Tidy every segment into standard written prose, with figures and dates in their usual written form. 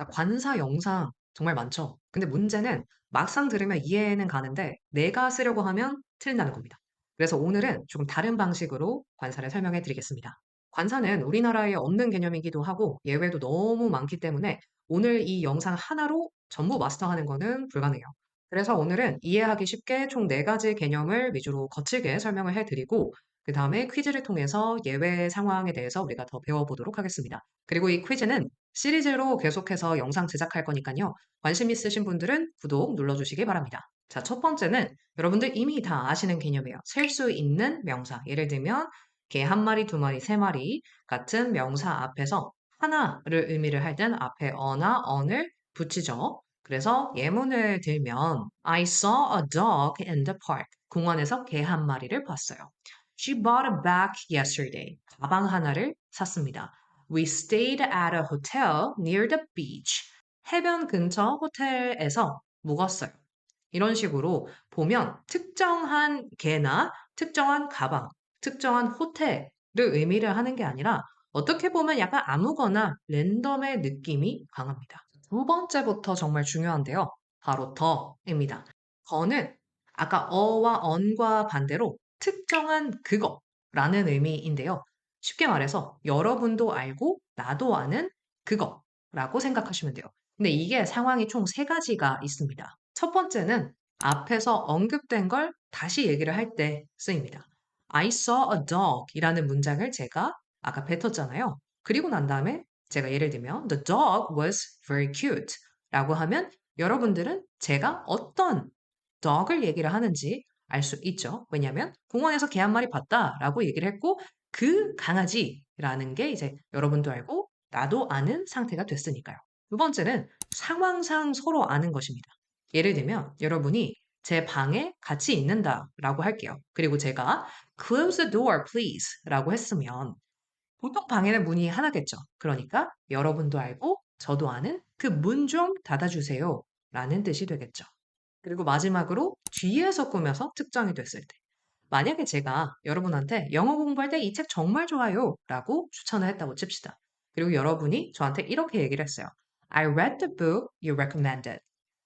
자, 관사 영상 정말 많죠. 근데 문제는 막상 들으면 이해는 가는데 내가 쓰려고 하면 틀린다는 겁니다. 그래서 오늘은 조금 다른 방식으로 관사를 설명해 드리겠습니다. 관사는 우리나라에 없는 개념이기도 하고 예외도 너무 많기 때문에 오늘 이 영상 하나로 전부 마스터하는 거는 불가능해요. 그래서 오늘은 이해하기 쉽게 총 4가지 개념을 위주로 거칠게 설명을 해드리고 그 다음에 퀴즈를 통해서 예외 상황에 대해서 우리가 더 배워보도록 하겠습니다. 그리고 이 퀴즈는 시리즈로 계속해서 영상 제작할 거니까요. 관심 있으신 분들은 구독 눌러주시기 바랍니다. 자, 첫 번째는 여러분들 이미 다 아시는 개념이에요. 셀 수 있는 명사. 예를 들면 개 한 마리, 두 마리, 세 마리 같은 명사 앞에서 하나를 의미를 할 땐 앞에 어나 on을 붙이죠. 그래서 예문을 들면 I saw a dog in the park. 공원에서 개 한 마리를 봤어요. She bought a bag yesterday. 가방 하나를 샀습니다. We stayed at a hotel near the beach. 해변 근처 호텔에서 묵었어요. 이런 식으로 보면 특정한 개나 특정한 가방, 특정한 호텔을 의미를 하는 게 아니라 어떻게 보면 약간 아무거나 랜덤의 느낌이 강합니다. 두 번째부터 정말 중요한데요. 바로 더입니다. 더는 아까 어와 언과 반대로 특정한 그거라는 의미인데요. 쉽게 말해서 여러분도 알고 나도 아는 그거라고 생각하시면 돼요. 근데 이게 상황이 총 3가지가 있습니다. 첫 번째는 앞에서 언급된 걸 다시 얘기를 할 때 쓰입니다. I saw a dog 이라는 문장을 제가 아까 뱉었잖아요. 그리고 난 다음에 제가 예를 들면 The dog was very cute 라고 하면 여러분들은 제가 어떤 dog을 얘기를 하는지 알 수 있죠. 왜냐하면 공원에서 개 한 마리 봤다라고 얘기를 했고 그 강아지라는 게 이제 여러분도 알고 나도 아는 상태가 됐으니까요. 두 번째는 상황상 서로 아는 것입니다. 예를 들면 여러분이 제 방에 같이 있는다라고 할게요. 그리고 제가 close the door please 라고 했으면 보통 방에는 문이 하나겠죠. 그러니까 여러분도 알고 저도 아는 그 문 좀 닫아주세요 라는 뜻이 되겠죠. 그리고 마지막으로 뒤에서 꾸며서 특정이 됐을 때. 만약에 제가 여러분한테 영어 공부할 때 이 책 정말 좋아요 라고 추천을 했다고 칩시다. 그리고 여러분이 저한테 이렇게 얘기를 했어요. I read the book you recommended.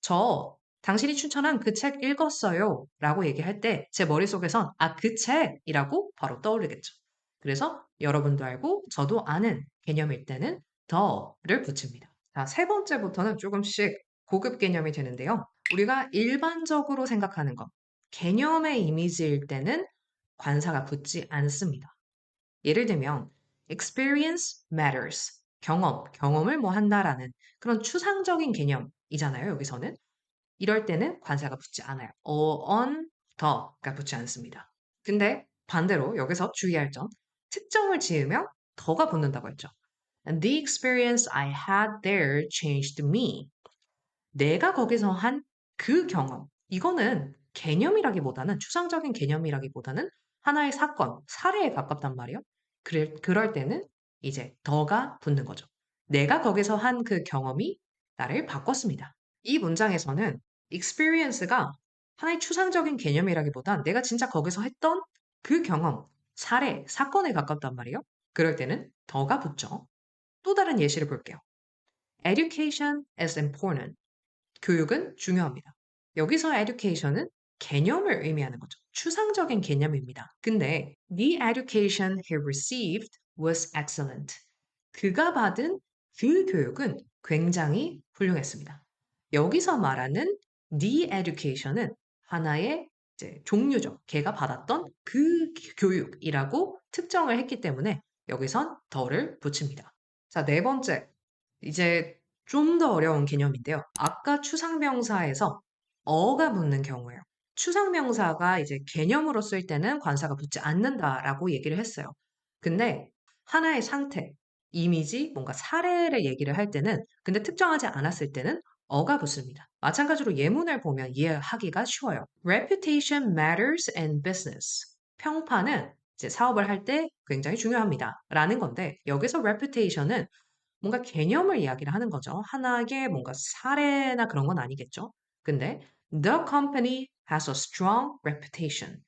저 당신이 추천한 그 책 읽었어요 라고 얘기할 때 제 머릿속에선 아, 그 책이라고 바로 떠오르겠죠. 그래서 여러분도 알고 저도 아는 개념일 때는 더를 붙입니다. 자, 세 번째부터는 조금씩 고급 개념이 되는데요. 우리가 일반적으로 생각하는 것, 개념의 이미지일 때는 관사가 붙지 않습니다. 예를 들면 experience matters. 경험을 뭐 한다라는 그런 추상적인 개념이잖아요, 여기서는. 이럴 때는 관사가 붙지 않아요. on, the가 붙지 않습니다. 근데 반대로 여기서 주의할 점, 특정을 지으면 더가 붙는다고 했죠. And the experience I had there changed me. 내가 거기서 한 그 경험. 이거는 개념이라기보다는 추상적인 개념이라기보다는 하나의 사건, 사례에 가깝단 말이에요. 그럴 때는 이제 더가 붙는 거죠. 내가 거기서 한 그 경험이 나를 바꿨습니다. 이 문장에서는 experience가 하나의 추상적인 개념이라기보단 내가 진짜 거기서 했던 그 경험, 사례, 사건에 가깝단 말이에요. 그럴 때는 더가 붙죠. 또 다른 예시를 볼게요. Education is important. 교육은 중요합니다. 여기서 education은 개념을 의미하는 거죠. 추상적인 개념입니다. 근데 the education he received was excellent. 그가 받은 그 교육은 굉장히 훌륭했습니다. 여기서 말하는 the education은 하나의 이제 종류죠. 걔가 받았던 그 교육이라고 특정을 했기 때문에 여기선 더를 붙입니다. 자, 네 번째. 이제 좀 더 어려운 개념인데요. 아까 추상명사에서 어가 붙는 경우예요. 추상명사가 이제 개념으로 쓸 때는 관사가 붙지 않는다라고 얘기를 했어요. 근데 하나의 상태, 이미지, 뭔가 사례를 얘기를 할 때는 근데 특정하지 않았을 때는 어가 붙습니다. 마찬가지로 예문을 보면 이해하기가 쉬워요. Reputation matters in business. 평판은 이제 사업을 할 때 굉장히 중요합니다. 라는 건데 여기서 reputation은 뭔가 개념을 이야기를 하는 거죠. 하나의 뭔가 사례나 그런 건 아니겠죠. 근데 the company has a strong reputation.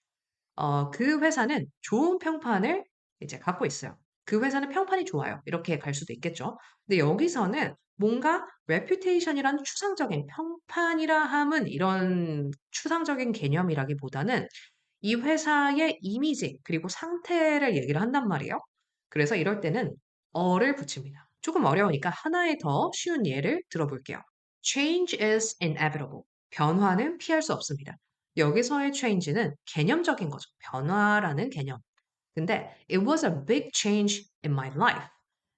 그 회사는 좋은 평판을 이제 갖고 있어요. 그 회사는 평판이 좋아요. 이렇게 갈 수도 있겠죠. 근데 여기서는 뭔가 reputation이란 추상적인 평판이라 함은 이런 추상적인 개념이라기보다는 이 회사의 이미지 그리고 상태를 얘기를 한단 말이에요. 그래서 이럴 때는 어를 붙입니다. 조금 어려우니까 하나의 더 쉬운 예를 들어볼게요. Change is inevitable. 변화는 피할 수 없습니다. 여기서의 change는 개념적인 거죠. 변화라는 개념. 근데 it was a big change in my life.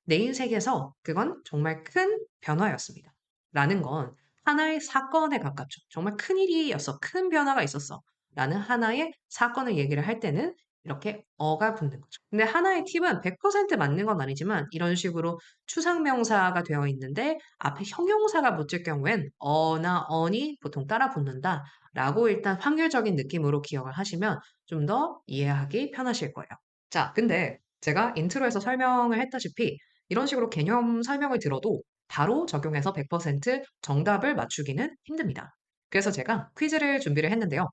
내 인생에서 그건 정말 큰 변화였습니다. 라는 건 하나의 사건에 가깝죠. 정말 큰 일이었어. 큰 변화가 있었어. 라는 하나의 사건을 얘기를 할 때는 이렇게 어가 붙는 거죠. 근데 하나의 팁은 100% 맞는 건 아니지만 이런 식으로 추상명사가 되어 있는데 앞에 형용사가 붙을 경우엔 어나 언이 보통 따라 붙는다 라고 일단 확률적인 느낌으로 기억을 하시면 좀 더 이해하기 편하실 거예요. 자, 근데 제가 인트로에서 설명을 했다시피 이런 식으로 개념 설명을 들어도 바로 적용해서 100% 정답을 맞추기는 힘듭니다. 그래서 제가 퀴즈를 준비를 했는데요.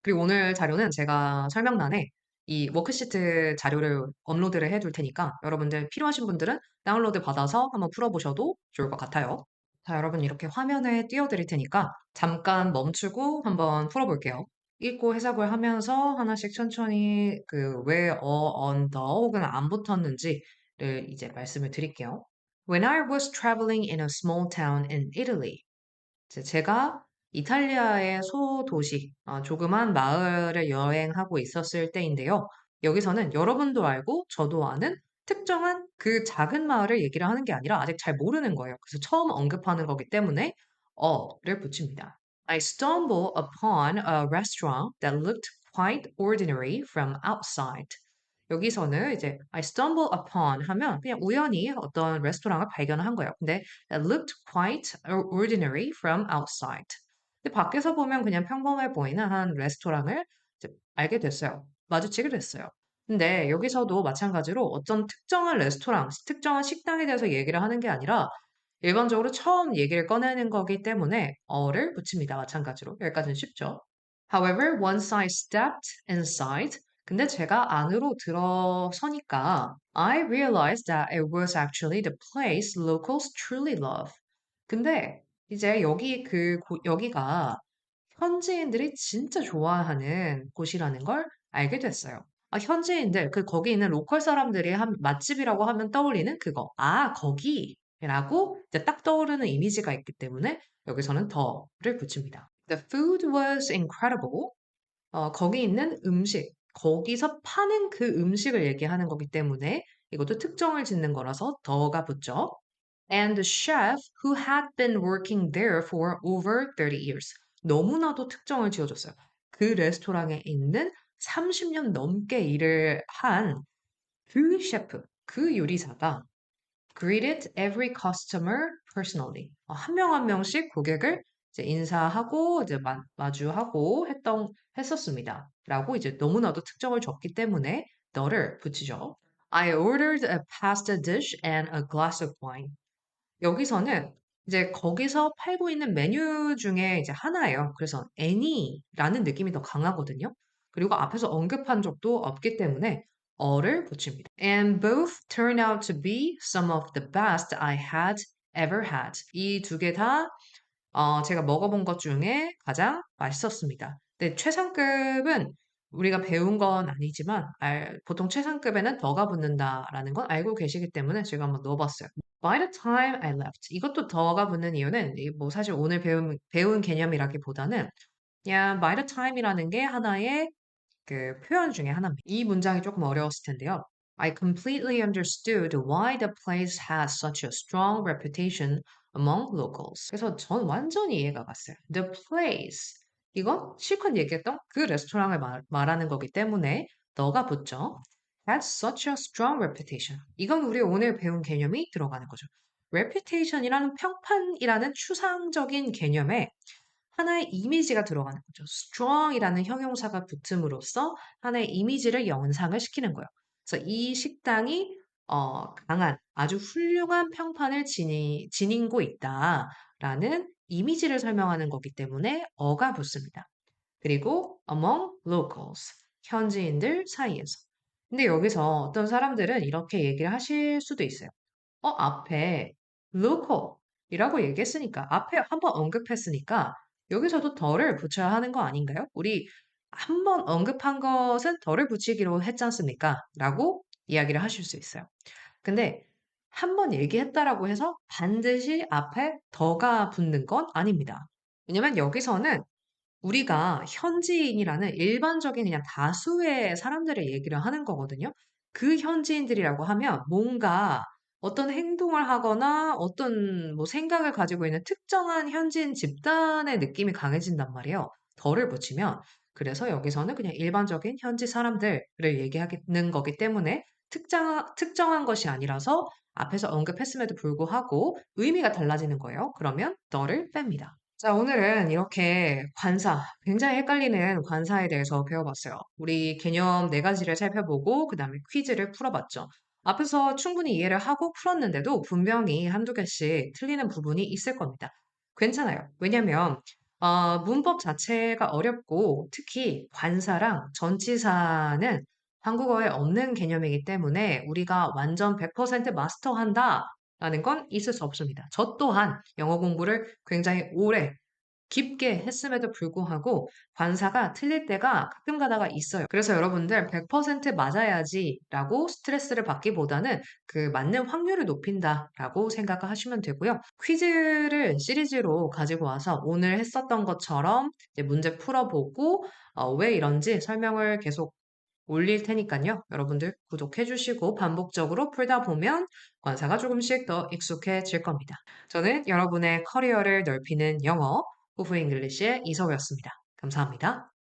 그리고 오늘 자료는 제가 설명란에 이 워크시트 자료를 업로드를 해둘 테니까 여러분들 필요하신 분들은 다운로드 받아서 한번 풀어보셔도 좋을 것 같아요. 자, 여러분 이렇게 화면에 띄워드릴 테니까 잠깐 멈추고 한번 풀어볼게요. 읽고 해석을 하면서 하나씩 천천히 그 왜 on the 혹은 안 붙었는지를 이제 말씀을 드릴게요. When I was traveling in a small town in Italy. 제가 이탈리아의 소도시, 조그만 마을을 여행하고 있었을 때인데요. 여기서는 여러분도 알고 저도 아는 특정한 그 작은 마을을 얘기를 하는 게 아니라 아직 잘 모르는 거예요. 그래서 처음 언급하는 거기 때문에 어를 붙입니다. I stumbled upon a restaurant that looked quite ordinary from outside. 여기서는 이제 I stumble upon 하면 그냥 우연히 어떤 레스토랑을 발견한 거예요. 근데 that looked quite ordinary from outside. 근데 밖에서 보면 그냥 평범해 보이는 한 레스토랑을 이제 알게 됐어요. 마주치게 됐어요. 근데 여기서도 마찬가지로 어떤 특정한 레스토랑, 특정한 식당에 대해서 얘기를 하는 게 아니라 일반적으로 처음 얘기를 꺼내는 거기 때문에 어를 붙입니다. 마찬가지로. 여기까지는 쉽죠? However, once I stepped inside, 근데 제가 안으로 들어서니까 I realized that it was actually the place locals truly love. 근데 이제 여기가 현지인들이 진짜 좋아하는 곳이라는 걸 알게 됐어요. 현지인들, 거기 있는 로컬 사람들이 맛집이라고 하면 떠올리는 그거. 거기라고 이제 딱 떠오르는 이미지가 있기 때문에 여기서는 더를 붙입니다. The food was incredible. 거기 있는 음식, 거기서 파는 그 음식을 얘기하는 거기 때문에 이것도 특정을 짓는 거라서 더가 붙죠. And the chef who had been working there for over 30 years. 너무나도 특정을 지어줬어요. 그 레스토랑에 있는 30년 넘게 일을 한 그 셰프, 그 요리사가 greeted every customer personally. 한 명 한 명씩 고객을 이제 인사하고 이제 마주하고 했었습니다. 라고 이제 너무나도 특정을 줬기 때문에 너를 붙이죠. I ordered a pasta dish and a glass of wine. 여기서는 이제 거기서 팔고 있는 메뉴 중에 이제 하나예요. 그래서 any라는 느낌이 더 강하거든요. 그리고 앞에서 언급한 적도 없기 때문에 어를 붙입니다. And both turned out to be some of the best I had ever had. 이 두 개 다 제가 먹어본 것 중에 가장 맛있었습니다. 근데 최상급은 우리가 배운 건 아니지만 보통 최상급에는 더가 붙는다라는 건 알고 계시기 때문에 제가 한번 넣어봤어요. By the time I left. 이것도 더가 붙는 이유는 뭐 사실 오늘 배운 개념이라기보다는 그냥 by the time이라는 게 하나의 그 표현 중에 하나입니다. 이 문장이 조금 어려웠을 텐데요. I completely understood why the place has such a strong reputation among locals. 그래서 전 완전히 이해가 갔어요. The place. 이건 실컷 얘기했던 그 레스토랑을 말하는 거기 때문에 너가 붙죠. Has such a strong reputation. 이건 우리 오늘 배운 개념이 들어가는 거죠. reputation이라는 평판이라는 추상적인 개념에 하나의 이미지가 들어가는 거죠. strong이라는 형용사가 붙음으로써 하나의 이미지를 연상을 시키는 거예요. 그래서 이 식당이 강한 아주 훌륭한 평판을 지니고 있다라는 이미지를 설명하는 거기 때문에 어가 붙습니다. 그리고 among locals, 현지인들 사이에서. 근데 여기서 어떤 사람들은 이렇게 얘기를 하실 수도 있어요. 앞에 local이라고 얘기했으니까, 앞에 한번 언급했으니까, 여기서도 덜을 붙여야 하는 거 아닌가요? 우리 한번 언급한 것은 덜을 붙이기로 했지 않습니까? 라고 이야기를 하실 수 있어요. 근데 한 번 얘기했다라고 해서 반드시 앞에 더가 붙는 건 아닙니다. 왜냐면 여기서는 우리가 현지인이라는 일반적인 그냥 다수의 사람들의 얘기를 하는 거거든요. 그 현지인들이라고 하면 뭔가 어떤 행동을 하거나 어떤 뭐 생각을 가지고 있는 특정한 현지인 집단의 느낌이 강해진단 말이에요. 덜을 붙이면. 그래서 여기서는 그냥 일반적인 현지 사람들을 얘기하는 거기 때문에 특정한 것이 아니라서 앞에서 언급했음에도 불구하고 의미가 달라지는 거예요. 그러면 더를 뺍니다. 자, 오늘은 이렇게 관사, 굉장히 헷갈리는 관사에 대해서 배워봤어요. 우리 개념 네 가지를 살펴보고, 그 다음에 퀴즈를 풀어봤죠. 앞에서 충분히 이해를 하고 풀었는데도 분명히 한두 개씩 틀리는 부분이 있을 겁니다. 괜찮아요. 왜냐면, 문법 자체가 어렵고, 특히 관사랑 전치사는 한국어에 없는 개념이기 때문에 우리가 완전 100% 마스터한다 라는 건 있을 수 없습니다. 저 또한 영어 공부를 굉장히 오래 깊게 했음에도 불구하고 관사가 틀릴 때가 가끔 가다가 있어요. 그래서 여러분들 100% 맞아야지라고 스트레스를 받기보다는 그 맞는 확률을 높인다라고 생각하시면 되고요. 퀴즈를 시리즈로 가지고 와서 오늘 했었던 것처럼 이제 문제 풀어보고 왜 이런지 설명을 계속 올릴 테니까요. 여러분들 구독해 주시고 반복적으로 풀다 보면 관사가 조금씩 더 익숙해질 겁니다. 저는 여러분의 커리어를 넓히는 영어, 오프 잉글리시의 이석이었습니다. 감사합니다.